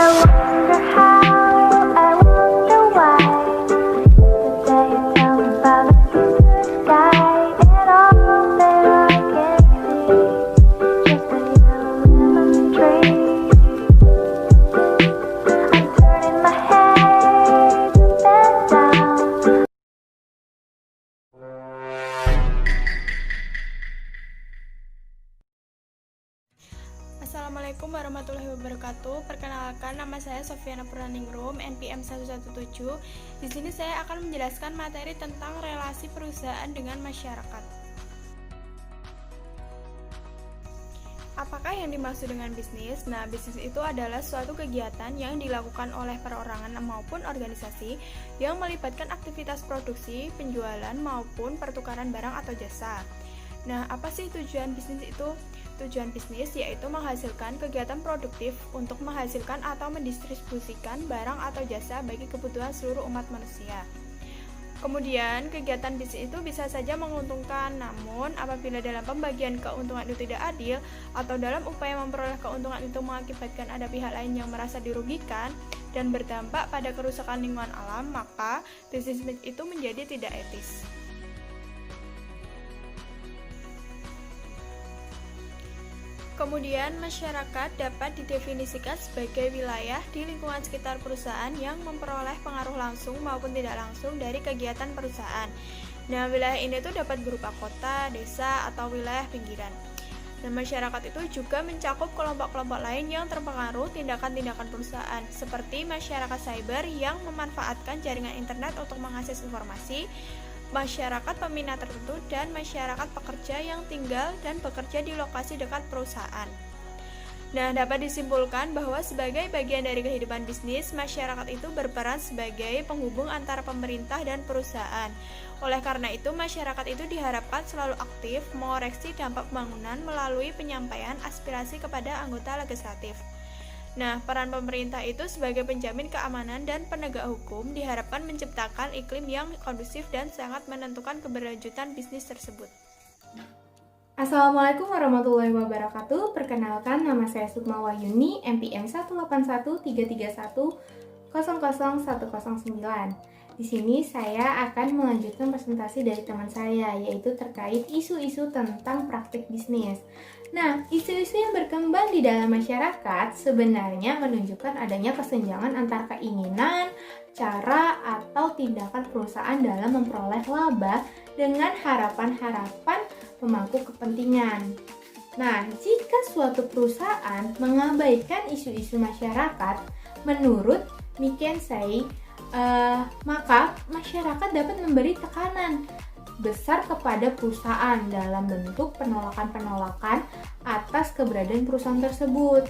wonder how, I wonder why. The day you tell me about the future sky, and all that I can see, just a yellow lemon tree. I'm turning my head up and down. Assalamualaikum warahmatullahi wabarakatuh. Perkenalkan, nama saya Sofiana Purnaningrum, NPM 117. Di sini saya akan menjelaskan materi tentang relasi perusahaan dengan masyarakat. Apakah yang dimaksud dengan bisnis? Nah, bisnis itu adalah suatu kegiatan yang dilakukan oleh perorangan maupun organisasi yang melibatkan aktivitas produksi, penjualan, maupun pertukaran barang atau jasa. Nah, apa sih tujuan bisnis itu? Tujuan bisnis yaitu menghasilkan kegiatan produktif untuk menghasilkan atau mendistribusikan barang atau jasa bagi kebutuhan seluruh umat manusia. Kemudian, kegiatan bisnis itu bisa saja menguntungkan, namun apabila dalam pembagian keuntungan itu tidak adil atau dalam upaya memperoleh keuntungan itu mengakibatkan ada pihak lain yang merasa dirugikan dan berdampak pada kerusakan lingkungan alam, maka bisnis itu menjadi tidak etis. Kemudian, masyarakat dapat didefinisikan sebagai wilayah di lingkungan sekitar perusahaan yang memperoleh pengaruh langsung maupun tidak langsung dari kegiatan perusahaan. Nah, wilayah ini tuh dapat berupa kota, desa, atau wilayah pinggiran. Dan masyarakat itu juga mencakup kelompok-kelompok lain yang terpengaruh tindakan-tindakan perusahaan, seperti masyarakat cyber yang memanfaatkan jaringan internet untuk mengakses informasi, masyarakat peminat tertentu, dan masyarakat pekerja yang tinggal dan bekerja di lokasi dekat perusahaan. Nah, dapat disimpulkan bahwa sebagai bagian dari kehidupan bisnis, masyarakat itu berperan sebagai penghubung antara pemerintah dan perusahaan. Oleh karena itu, masyarakat itu diharapkan selalu aktif mengoreksi dampak pembangunan melalui penyampaian aspirasi kepada anggota legislatif. Nah, peran pemerintah itu sebagai penjamin keamanan dan penegak hukum diharapkan menciptakan iklim yang kondusif dan sangat menentukan keberlanjutan bisnis tersebut. Assalamualaikum warahmatullahi wabarakatuh. Perkenalkan, nama saya Sukma Wahyuni, NPM 18133100109. Di sini saya akan melanjutkan presentasi dari teman saya, yaitu terkait isu-isu tentang praktik bisnis. Nah, isu-isu yang berkembang di dalam masyarakat sebenarnya menunjukkan adanya kesenjangan antara keinginan, cara, atau tindakan perusahaan dalam memperoleh laba dengan harapan-harapan pemangku kepentingan. Nah, jika suatu perusahaan mengabaikan isu-isu masyarakat, menurut McKinsey, maka masyarakat dapat memberi tekanan besar kepada perusahaan dalam bentuk penolakan-penolakan atas keberadaan perusahaan tersebut.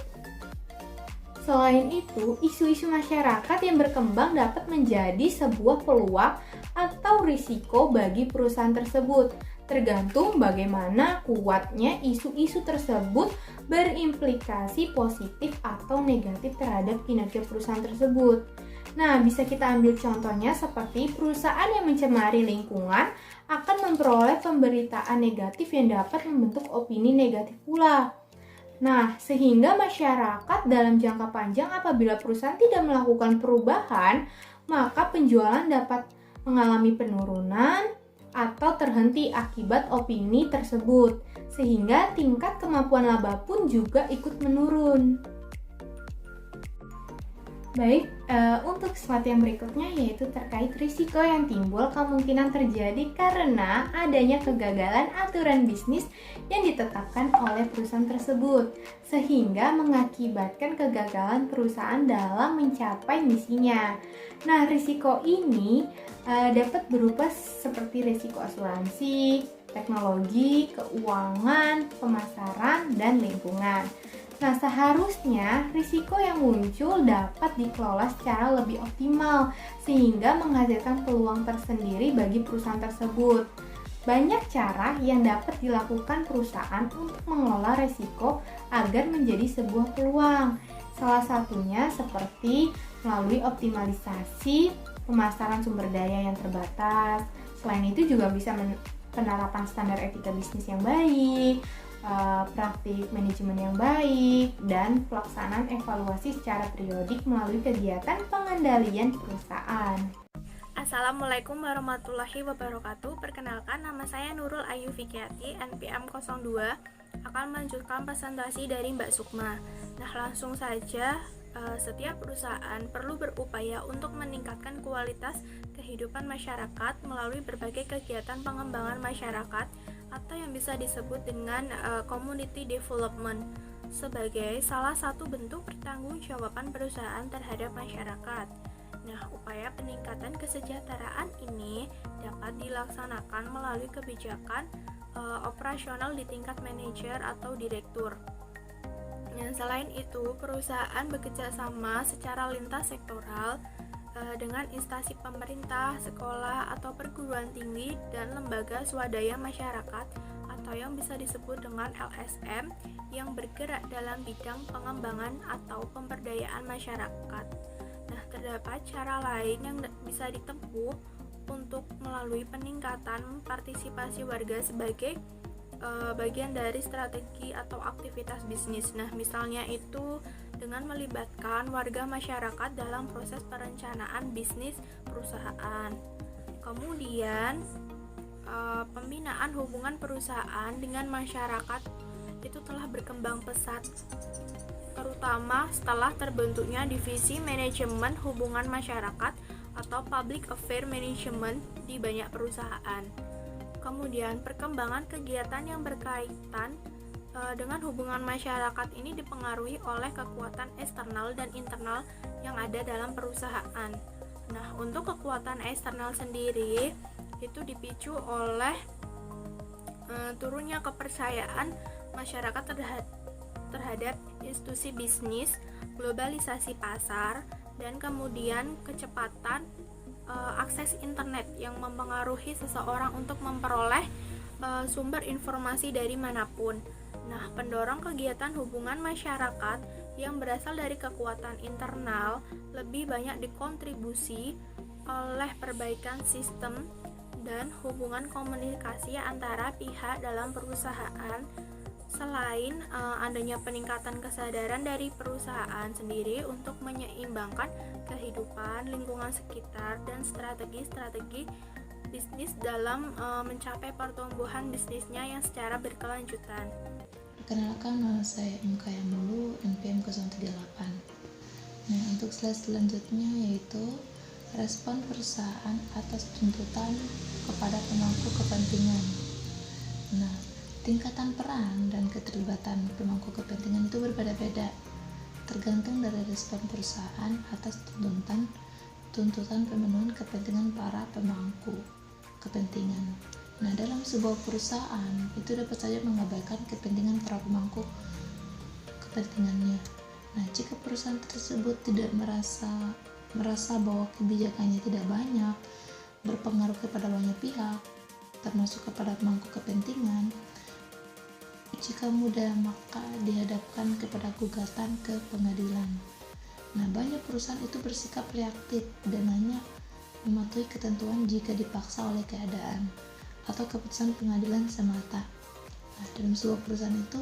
Selain itu, isu-isu masyarakat yang berkembang dapat menjadi sebuah peluang atau risiko bagi perusahaan tersebut, tergantung bagaimana kuatnya isu-isu tersebut berimplikasi positif atau negatif terhadap kinerja perusahaan tersebut. Nah, bisa kita ambil contohnya seperti perusahaan yang mencemari lingkungan akan memperoleh pemberitaan negatif yang dapat membentuk opini negatif pula. Nah, sehingga masyarakat dalam jangka panjang apabila perusahaan tidak melakukan perubahan, maka penjualan dapat mengalami penurunan atau terhenti akibat opini tersebut, sehingga tingkat kemampuan laba pun juga ikut menurun. Baik, untuk slide yang berikutnya yaitu terkait risiko yang timbul kemungkinan terjadi karena adanya kegagalan aturan bisnis yang ditetapkan oleh perusahaan tersebut, sehingga mengakibatkan kegagalan perusahaan dalam mencapai misinya. Nah, risiko ini dapat berupa seperti risiko asuransi, teknologi, keuangan, pemasaran, dan lingkungan. Nah, seharusnya risiko yang muncul dapat dikelola secara lebih optimal sehingga menghasilkan peluang tersendiri bagi perusahaan tersebut. Banyak cara yang dapat dilakukan perusahaan untuk mengelola risiko agar menjadi sebuah peluang. Salah satunya seperti melalui optimalisasi pemasaran sumber daya yang terbatas. Selain itu juga bisa penerapan standar etika bisnis yang baik, praktik manajemen yang baik, dan pelaksanaan evaluasi secara periodik melalui kegiatan pengendalian perusahaan. Assalamualaikum warahmatullahi wabarakatuh. Perkenalkan, nama saya Nurul Ayu Fikiati, NPM 02, akan melanjutkan presentasi dari Mbak Sukma. Nah, langsung saja, setiap perusahaan perlu berupaya untuk meningkatkan kualitas kehidupan masyarakat melalui berbagai kegiatan pengembangan masyarakat atau yang bisa disebut dengan community development sebagai salah satu bentuk pertanggungjawaban perusahaan terhadap masyarakat. Nah, upaya peningkatan kesejahteraan ini dapat dilaksanakan melalui kebijakan operasional di tingkat manajer atau direktur. Nah, selain itu, perusahaan bekerja sama secara lintas sektoral dengan instansi pemerintah, sekolah, atau perguruan tinggi dan lembaga swadaya masyarakat atau yang bisa disebut dengan LSM yang bergerak dalam bidang pengembangan atau pemberdayaan masyarakat. Nah, terdapat cara lain yang bisa ditempuh untuk melalui peningkatan partisipasi warga sebagai bagian dari strategi atau aktivitas bisnis. Nah, misalnya itu dengan melibatkan warga masyarakat dalam proses perencanaan bisnis perusahaan. Kemudian, pembinaan hubungan perusahaan dengan masyarakat itu telah berkembang pesat, terutama setelah terbentuknya divisi manajemen hubungan masyarakat atau public affair management di banyak perusahaan. Kemudian perkembangan kegiatan yang berkaitan dengan hubungan masyarakat ini dipengaruhi oleh kekuatan eksternal dan internal yang ada dalam perusahaan. Nah, untuk kekuatan eksternal sendiri itu dipicu oleh turunnya kepercayaan masyarakat terhadap institusi bisnis, globalisasi pasar, dan kemudian kecepatan akses internet yang mempengaruhi seseorang untuk memperoleh sumber informasi dari manapun. Nah, pendorong kegiatan hubungan masyarakat yang berasal dari kekuatan internal lebih banyak dikontribusi oleh perbaikan sistem dan hubungan komunikasi antara pihak dalam perusahaan. Selain adanya peningkatan kesadaran dari perusahaan sendiri untuk menyeimbangkan kehidupan, lingkungan sekitar, dan strategi-strategi bisnis dalam mencapai pertumbuhan bisnisnya yang secara berkelanjutan. Perkenalkan, nama saya MK Yamulu, NPM 038. Nah, untuk slide selanjutnya yaitu respon perusahaan atas tuntutan kepada pemangku kepentingan. Nah, tingkatan peran dan keterlibatan pemangku kepentingan itu berbeda-beda, tergantung dari respon perusahaan atas tuntutan pemenuhan kepentingan para pemangku kepentingan. Nah, dalam sebuah perusahaan itu dapat saja mengabaikan kepentingan para pemangku kepentingannya. Nah, jika perusahaan tersebut tidak merasa bahwa kebijakannya tidak banyak berpengaruh kepada banyak pihak, termasuk kepada pemangku kepentingan, jika mudah maka dihadapkan kepada gugatan ke pengadilan. Nah, banyak perusahaan itu bersikap reaktif dan hanya mematuhi ketentuan jika dipaksa oleh keadaan atau keputusan pengadilan semata. Nah, dalam sebuah perusahaan itu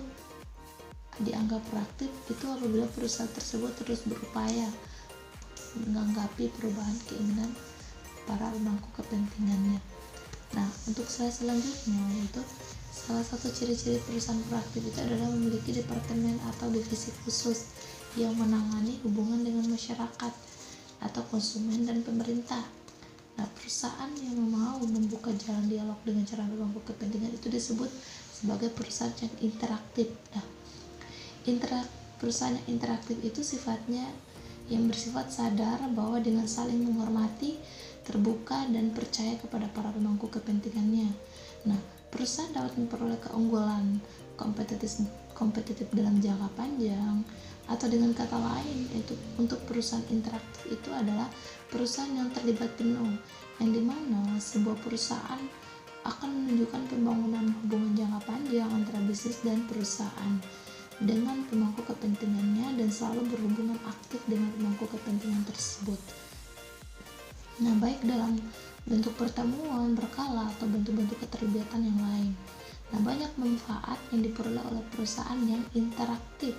dianggap proaktif itu apabila perusahaan tersebut terus berupaya menanggapi perubahan keinginan para pemangku kepentingannya. Nah, untuk slide selanjutnya yaitu salah satu ciri-ciri perusahaan proaktif itu adalah memiliki departemen atau divisi khusus yang menangani hubungan dengan masyarakat atau konsumen dan pemerintah. Nah, perusahaan yang mau membuka jalan dialog dengan cara pemangku kepentingan itu disebut sebagai perusahaan yang interaktif. Nah, perusahaan yang interaktif itu sifatnya yang bersifat sadar bahwa dengan saling menghormati, terbuka, dan percaya kepada para pemangku kepentingannya. Nah, perusahaan dapat memperoleh keunggulan kompetitif dalam jangka panjang, atau dengan kata lain yaitu untuk perusahaan interaktif itu adalah perusahaan yang terlibat penuh, yang dimana sebuah perusahaan akan menunjukkan pembangunan hubungan jangka panjang antara bisnis dan perusahaan dengan pemangku kepentingannya dan selalu berhubungan aktif dengan pemangku kepentingan tersebut. Nah, baik dalam bentuk pertemuan berkala atau bentuk-bentuk keterlibatan yang lain. Nah, banyak manfaat yang diperoleh oleh perusahaan yang interaktif.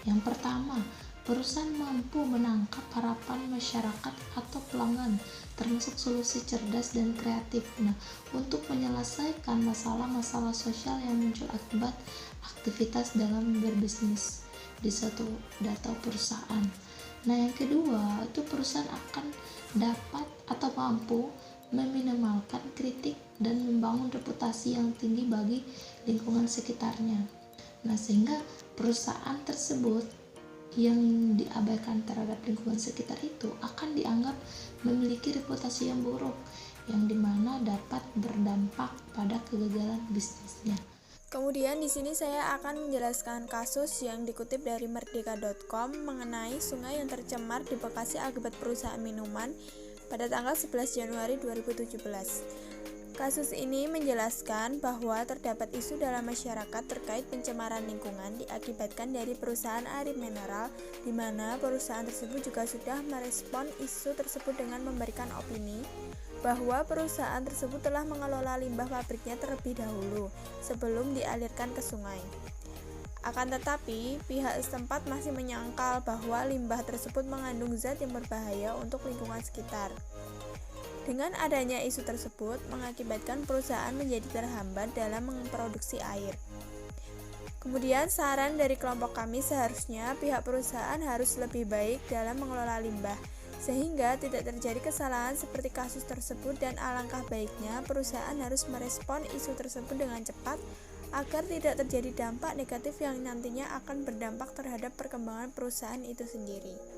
Yang pertama, perusahaan mampu menangkap harapan masyarakat atau pelanggan, termasuk solusi cerdas dan kreatif. Nah, untuk menyelesaikan masalah-masalah sosial yang muncul akibat aktivitas dalam berbisnis di suatu data perusahaan. Nah, yang kedua, itu perusahaan akan dapat atau mampu meminimalkan kritik dan membangun reputasi yang tinggi bagi lingkungan sekitarnya. Nah, sehingga perusahaan tersebut yang diabaikan terhadap lingkungan sekitar itu akan dianggap memiliki reputasi yang buruk, yang dimana dapat berdampak pada kegagalan bisnisnya. Kemudian di sini saya akan menjelaskan kasus yang dikutip dari merdeka.com mengenai sungai yang tercemar di Bekasi akibat perusahaan minuman pada tanggal 11 Januari 2017. Kasus ini menjelaskan bahwa terdapat isu dalam masyarakat terkait pencemaran lingkungan diakibatkan dari perusahaan air mineral, di mana perusahaan tersebut juga sudah merespon isu tersebut dengan memberikan opini bahwa perusahaan tersebut telah mengelola limbah pabriknya terlebih dahulu sebelum dialirkan ke sungai. Akan tetapi, pihak setempat masih menyangkal bahwa limbah tersebut mengandung zat yang berbahaya untuk lingkungan sekitar. Dengan adanya isu tersebut, mengakibatkan perusahaan menjadi terhambat dalam memproduksi air. Kemudian, saran dari kelompok kami seharusnya pihak perusahaan harus lebih baik dalam mengelola limbah, sehingga tidak terjadi kesalahan seperti kasus tersebut, dan alangkah baiknya perusahaan harus merespon isu tersebut dengan cepat agar tidak terjadi dampak negatif yang nantinya akan berdampak terhadap perkembangan perusahaan itu sendiri.